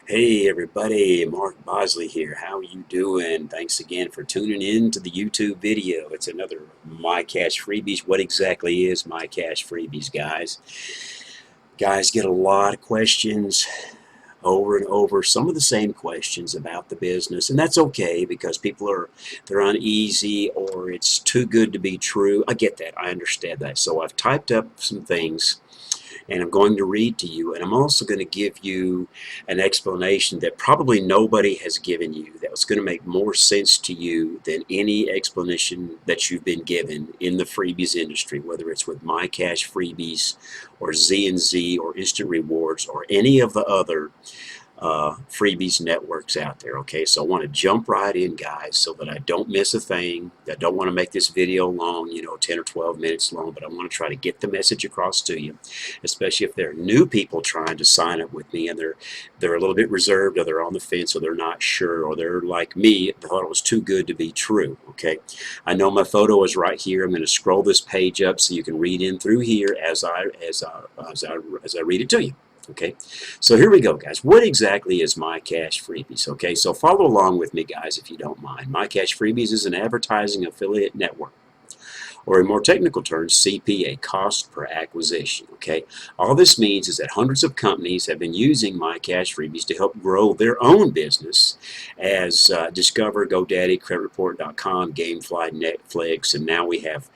Hey everybody, Mark Bosley here. How are you doing? Thanks again for tuning in to the YouTube video. It's another My Cash Freebies. What exactly is My Cash Freebies, guys? Guys get a lot of questions over and over, some of the same questions about the business, and that's okay because they're uneasy or it's too good to be true. I get that. I understand that. So I've typed up some things and I'm going to read to you, and I'm also going to give you an explanation that probably nobody has given you that's going to make more sense to you than any explanation that you've been given in the freebies industry, whether it's with My Cash Freebies or Z&Z or Instant Rewards or any of the other freebies networks out there. Okay, so I want to jump right in, guys, so that I don't miss a thing. I don't want to make this video long, 10 or 12 minutes long, but I want to try to get the message across to you, especially if there are new people trying to sign up with me and they're a little bit reserved, or they're on the fence, or they're not sure, or they're like me, thought it was too good to be true. Okay, I know my photo is right here. I'm going to scroll this page up so you can read in through here as I read it to you. Okay, so here we go, guys. What exactly is My Cash Freebies? Okay, so follow along with me, guys, if you don't mind. My Cash Freebies is an advertising affiliate network, or in more technical terms, CPA, cost per acquisition. Okay, all this means is that hundreds of companies have been using My Cash Freebies to help grow their own business, as Discover, GoDaddy, CreditReport.com, GameFly, Netflix, and now we have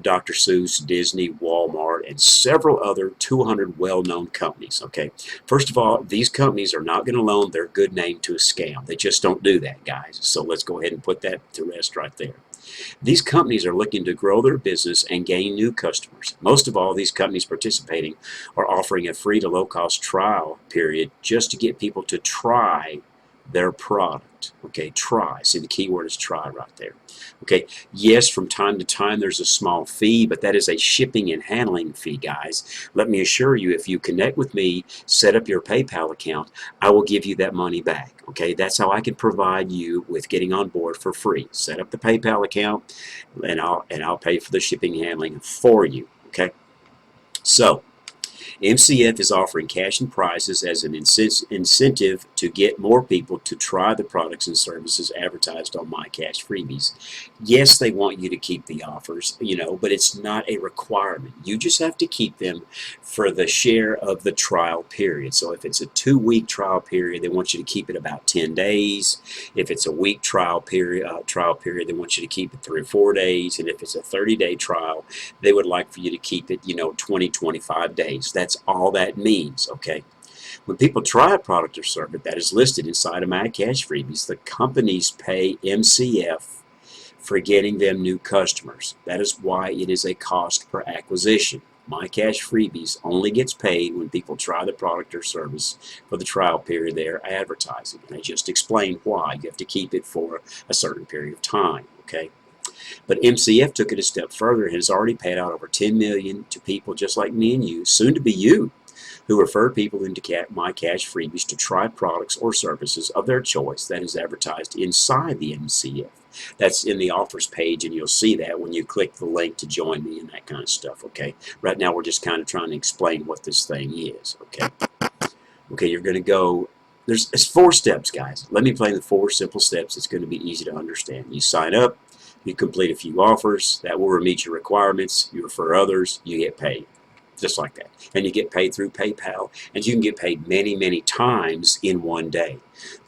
Dr. Seuss, Disney, Walmart, and several other 200 well-known companies. Okay, first of all, these companies are not going to loan their good name to a scam. They just don't do that, guys. So let's go ahead and put that to rest right there. These companies are looking to grow their business and gain new customers. Most of all, these companies participating are offering a free to low-cost trial period just to get people to try their product. Okay, try. See, the key word is try right there. Okay, yes, from time to time there's a small fee, but that is a shipping and handling fee, guys. Let me assure you, if you connect with me, set up your PayPal account, I will give you that money back. Okay, that's how I can provide you with getting on board for free. Set up the PayPal account, and I'll pay for the shipping and handling for you. Okay, so MCF is offering cash and prizes as an incentive to get more people to try the products and services advertised on My Cash Freebies. Yes, they want you to keep the offers, but it's not a requirement. You just have to keep them for the share of the trial period. So if it's a 2-week trial period, they want you to keep it about 10 days. If it's a week trial period, they want you to keep it 3 or 4 days. And if it's a 30-day trial, they would like for you to keep it, 20, 25 days. That's all that means, okay? When people try a product or service that is listed inside of My Cash Freebies, the companies pay MCF for getting them new customers. That is why it is a cost per acquisition. My Cash Freebies only gets paid when people try the product or service for the trial period they are advertising. And I just explained why. You have to keep it for a certain period of time, okay? But MCF took it a step further and has already paid out over $10 million to people just like me and you, soon to be you, who refer people into My Cash Freebies to try products or services of their choice that is advertised inside the MCF. That's in the offers page, and you'll see that when you click the link to join me and that kind of stuff, okay? Right now we're just kind of trying to explain what this thing is, okay? Okay, you're going to go, it's 4 steps, guys. Let me explain the 4 simple steps. It's going to be easy to understand. You sign up, you complete a few offers, that will meet your requirements, you refer others, you get paid. Just like that. And you get paid through PayPal, and you can get paid many, many times in one day.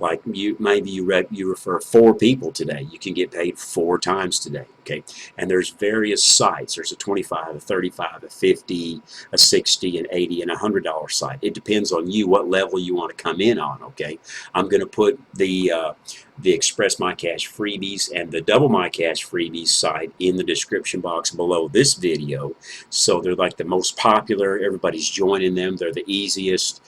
Like maybe you refer 4 people today, you can get paid 4 times today. Okay, and there's various sites. There's a $25, a $35, a $50, a $60, an $80, and a $100 site. It depends on you what level you want to come in on. Okay, I'm going to put the Express My Cash Freebies and the Double My Cash Freebies site in the description box below this video. So they're like the most popular. Everybody's joining them. They're the easiest,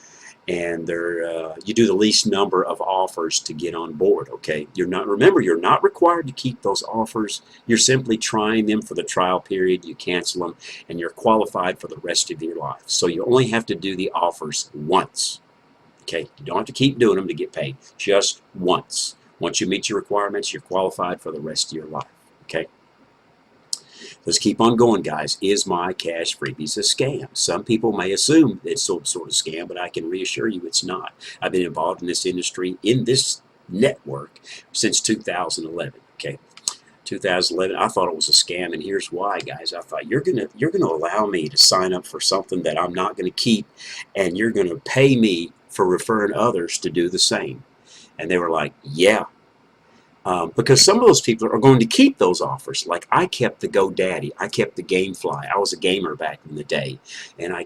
and you do the least number of offers to get on board. Okay, remember, you're not required to keep those offers. You're simply trying them for the trial period. You cancel them, and you're qualified for the rest of your life. So you only have to do the offers once. Okay, you don't have to keep doing them to get paid. Just once. Once you meet your requirements, you're qualified for the rest of your life. Okay. Let's keep on going, guys. Is My Cash Freebies a scam? Some people may assume it's some sort of scam, but I can reassure you it's not. I've been involved in this industry, in this network, since 2011. Okay, 2011. I thought it was a scam, and here's why, guys. I thought you're gonna allow me to sign up for something that I'm not gonna keep, and you're gonna pay me for referring others to do the same. And they were like, yeah. Because some of those people are going to keep those offers. Like I kept the GoDaddy, I kept the GameFly. I was a gamer back in the day, and I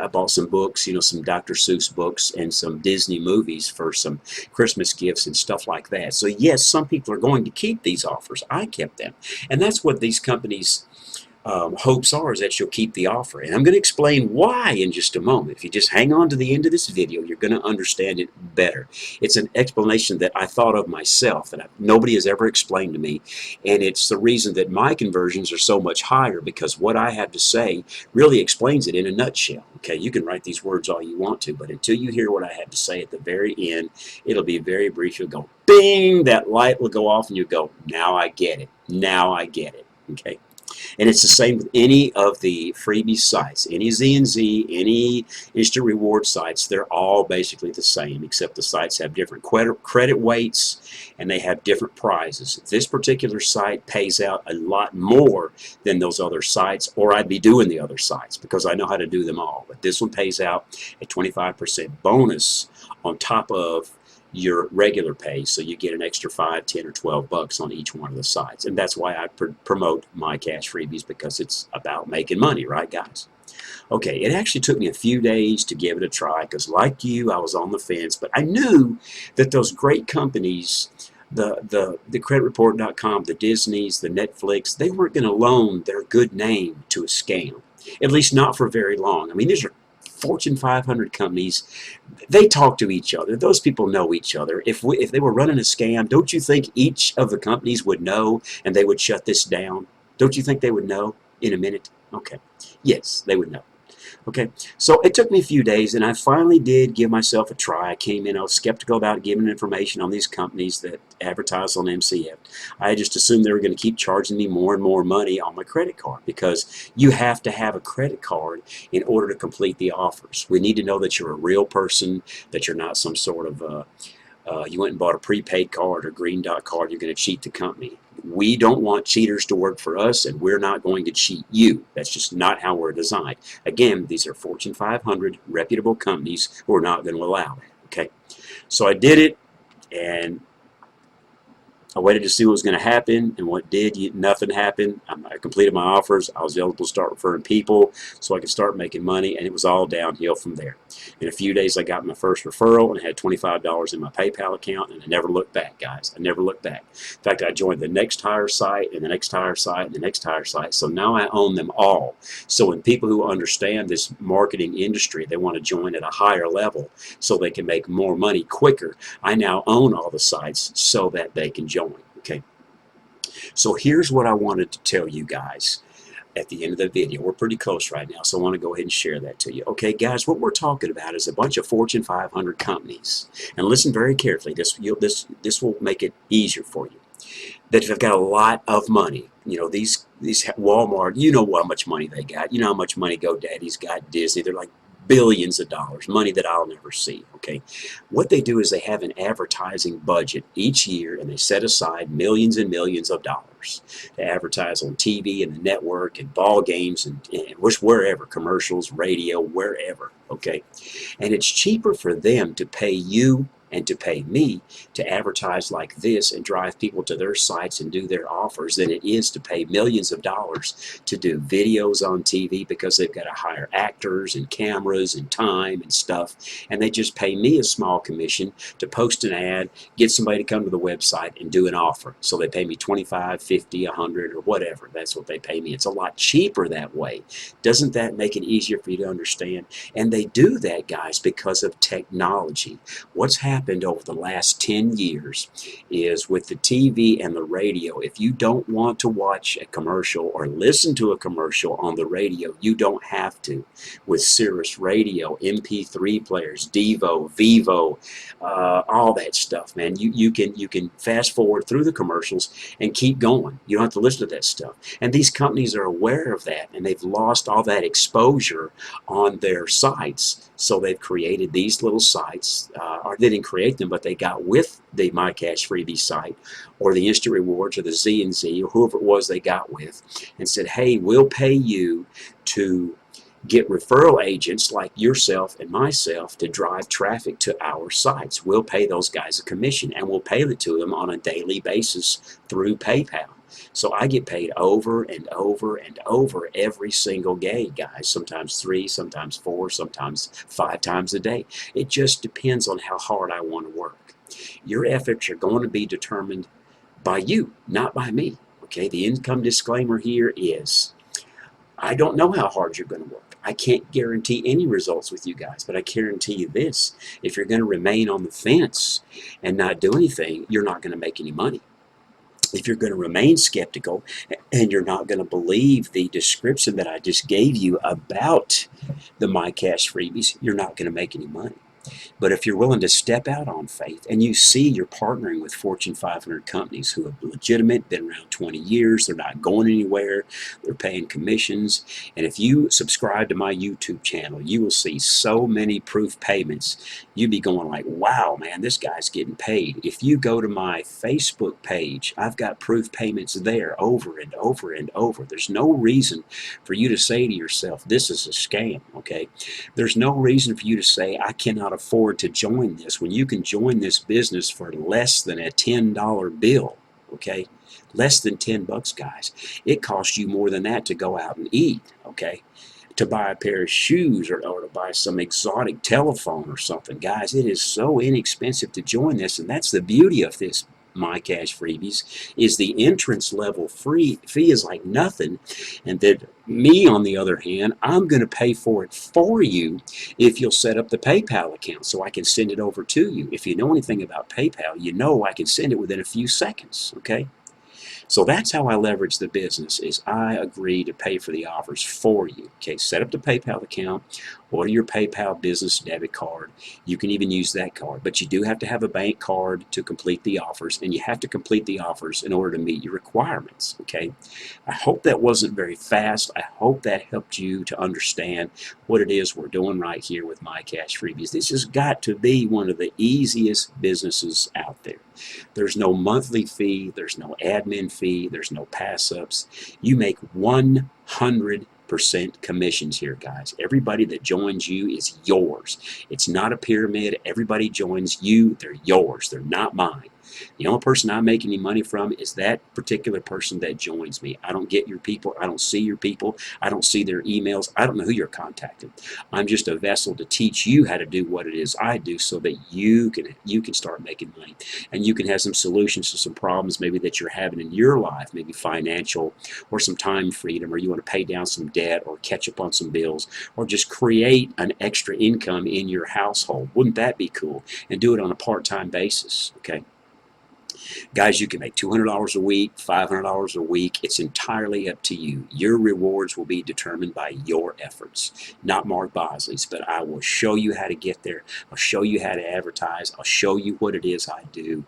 bought some books, some Dr. Seuss books and some Disney movies for some Christmas gifts and stuff like that. So yes, some people are going to keep these offers. I kept them, and that's what these companies' hopes are, is that you'll keep the offer. And I'm going to explain why in just a moment. If you just hang on to the end of this video, you're going to understand it better. It's an explanation that I thought of myself, that nobody has ever explained to me, and it's the reason that my conversions are so much higher, because what I have to say really explains it in a nutshell. Okay, you can write these words all you want to, but until you hear what I have to say at the very end, it'll be very brief. You'll go, bing, that light will go off, and you go, now I get it. Now I get it. Okay. And it's the same with any of the freebie sites, any Z&Z, any instant reward sites. They're all basically the same, except the sites have different credit weights and they have different prizes. This particular site pays out a lot more than those other sites, or I'd be doing the other sites because I know how to do them all. But this one pays out a 25% bonus on top of your regular pay, so you get an extra 5, 10, or 12 bucks on each one of the sites. And that's why I promote My Cash Freebies, because it's about making money, right, guys? Okay, it actually took me a few days to give it a try, because like you, I was on the fence, but I knew that those great companies, the creditreport.com, the Disneys, the Netflix, they weren't going to loan their good name to a scam, at least not for very long. I mean, these are Fortune 500 companies. They talk to each other. Those people know each other. If they were running a scam, don't you think each of the companies would know and they would shut this down? Don't you think they would know in a minute? Okay. Yes, they would know. Okay, so it took me a few days, and I finally did give myself a try. I came in, I was skeptical about giving information on these companies that advertise on MCF. I just assumed they were going to keep charging me more and more money on my credit card, because you have to have a credit card in order to complete the offers. We need to know that you're a real person, that you're not some sort of you went and bought a prepaid card or green dot card, you're going to cheat the company. We don't want cheaters to work for us, and we're not going to cheat you. That's just not how we're designed. Again, these are Fortune 500 reputable companies who are not going to allow that. Okay, so I did it, and I waited to see what was going to happen, and what did? Nothing happened. I completed my offers. I was able to start referring people so I could start making money, and it was all downhill from there. In a few days, I got my first referral, and I had $25 in my PayPal account, and I never looked back, guys. I never looked back. In fact, I joined the next hire site, and the next hire site, and the next hire site, so now I own them all. So when people who understand this marketing industry, they want to join at a higher level so they can make more money quicker, I now own all the sites so that they can join. Okay, so here's what I wanted to tell you guys at the end of the video. We're pretty close right now, so I want to go ahead and share that to you. Okay, guys, what we're talking about is a bunch of Fortune 500 companies, and listen very carefully. This will make it easier for you. That have got a lot of money. These Walmart. You know how much money they got. You know how much money GoDaddy's got. Disney. They're like billions of dollars, money that I'll never see. Okay, what they do is they have an advertising budget each year, and they set aside millions and millions of dollars to advertise on TV and the network and ball games and wherever, commercials, radio, wherever. Okay, and it's cheaper for them to pay you and to pay me to advertise like this and drive people to their sites and do their offers than it is to pay millions of dollars to do videos on TV, because they've got to hire actors and cameras and time and stuff, and they just pay me a small commission to post an ad, get somebody to come to the website and do an offer. So they pay me 25, 50, 100, or whatever. That's what they pay me. It's a lot cheaper that way. Doesn't that make it easier for you to understand? And they do that, guys, because of technology. What's happening happened over the last 10 years is with the TV and the radio, if you don't want to watch a commercial or listen to a commercial on the radio, you don't have to. With Sirius Radio, MP3 players, Devo, Vivo, all that stuff, man. You can fast forward through the commercials and keep going. You don't have to listen to that stuff. And these companies are aware of that, and they've lost all that exposure on their sites. So they've created these little sites, or they didn't create them, but they got with the My Cash Freebies site, or the Instant Rewards, or the Z&Z, or whoever it was they got with, and said, hey, we'll pay you to get referral agents like yourself and myself to drive traffic to our sites. We'll pay those guys a commission, and we'll pay it to them on a daily basis through PayPal. So I get paid over and over and over every single day, guys. Sometimes 3, sometimes 4, sometimes 5 times a day. It just depends on how hard I want to work. Your efforts are going to be determined by you, not by me. Okay, the income disclaimer here is, I don't know how hard you're going to work. I can't guarantee any results with you guys, but I guarantee you this. If you're going to remain on the fence and not do anything, you're not going to make any money. If you're going to remain skeptical and you're not going to believe the description that I just gave you about the My Cash Freebies, you're not going to make any money. But if you're willing to step out on faith and you see you're partnering with Fortune 500 companies who are legitimate, been around 20 years, they're not going anywhere, they're paying commissions, and if you subscribe to my YouTube channel, you will see so many proof payments. You'd be going like, wow, man, this guy's getting paid. If you go to my Facebook page, I've got proof payments there over and over and over. There's no reason for you to say to yourself, this is a scam, okay? There's no reason for you to say, I cannot afford to join this, when you can join this business for less than a $10 bill, okay? Less than 10 bucks, guys. It costs you more than that to go out and eat, okay? To buy a pair of shoes, or to buy some exotic telephone or something. Guys, it is so inexpensive to join this, and that's the beauty of this My Cash Freebies, is the entrance level fee is like nothing, and that me, on the other hand, I'm going to pay for it for you if you'll set up the PayPal account so I can send it over to you. If you know anything about PayPal, you know I can send it within a few seconds, okay? So that's how I leverage the business, is I agree to pay for the offers for you. Okay, set up the PayPal account, order your PayPal business debit card. You can even use that card, but you do have to have a bank card to complete the offers, and you have to complete the offers in order to meet your requirements. Okay, I hope that wasn't very fast. I hope that helped you to understand what it is we're doing right here with My Cash Freebies. This has got to be one of the easiest businesses out there. There's no monthly fee, there's no admin fee, there's no pass-ups. You make 100% commissions here, guys. Everybody that joins you is yours. It's not a pyramid. Everybody joins you, they're yours. They're not mine. The only person I make any money from is that particular person that joins me. I don't get your people. I don't see your people. I don't see their emails. I don't know who you're contacting. I'm just a vessel to teach you how to do what it is I do, so that you can start making money, and you can have some solutions to some problems maybe that you're having in your life, maybe financial, or some time freedom, or you want to pay down some debt, or catch up on some bills, or just create an extra income in your household. Wouldn't that be cool? And do it on a part-time basis, okay? Guys, you can make $200 a week, $500 a week. It's entirely up to you. Your rewards will be determined by your efforts, not Mark Bosley's, but I will show you how to get there. I'll show you how to advertise. I'll show you what it is I do.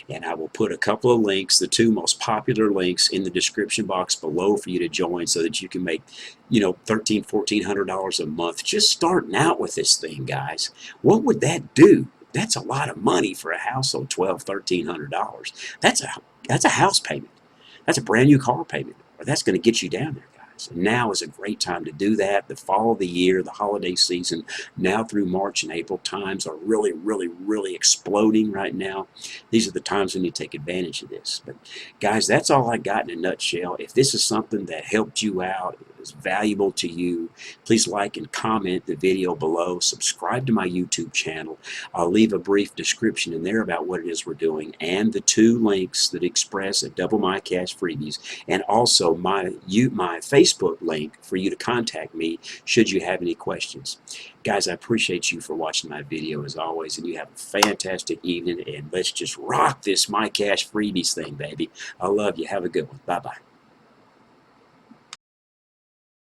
And I will put a couple of links, the 2 most popular links, in the description box below for you to join, so that you can make, $1,300, $1,400 a month just starting out with this thing, guys. What would that do? That's a lot of money for a household, $1,200, $1,300. That's a house payment. That's a brand new car payment. That's going to get you down there, guys. And now is a great time to do that. The fall of the year, the holiday season, now through March and April, times are really, really, really exploding right now. These are the times when you take advantage of this. But guys, that's all I got in a nutshell. If this is something that helped you out, is valuable to you, please like and comment the video below. Subscribe to my YouTube channel. I'll leave a brief description in there about what it is we're doing, and the 2 links that express a Double My Cash Freebies, and also my Facebook Facebook link for you to contact me should you have any questions. Guys, I appreciate you for watching my video as always, and you have a fantastic evening, and let's just rock this My Cash Freebies thing, baby. I love you. Have a good one. Bye-bye.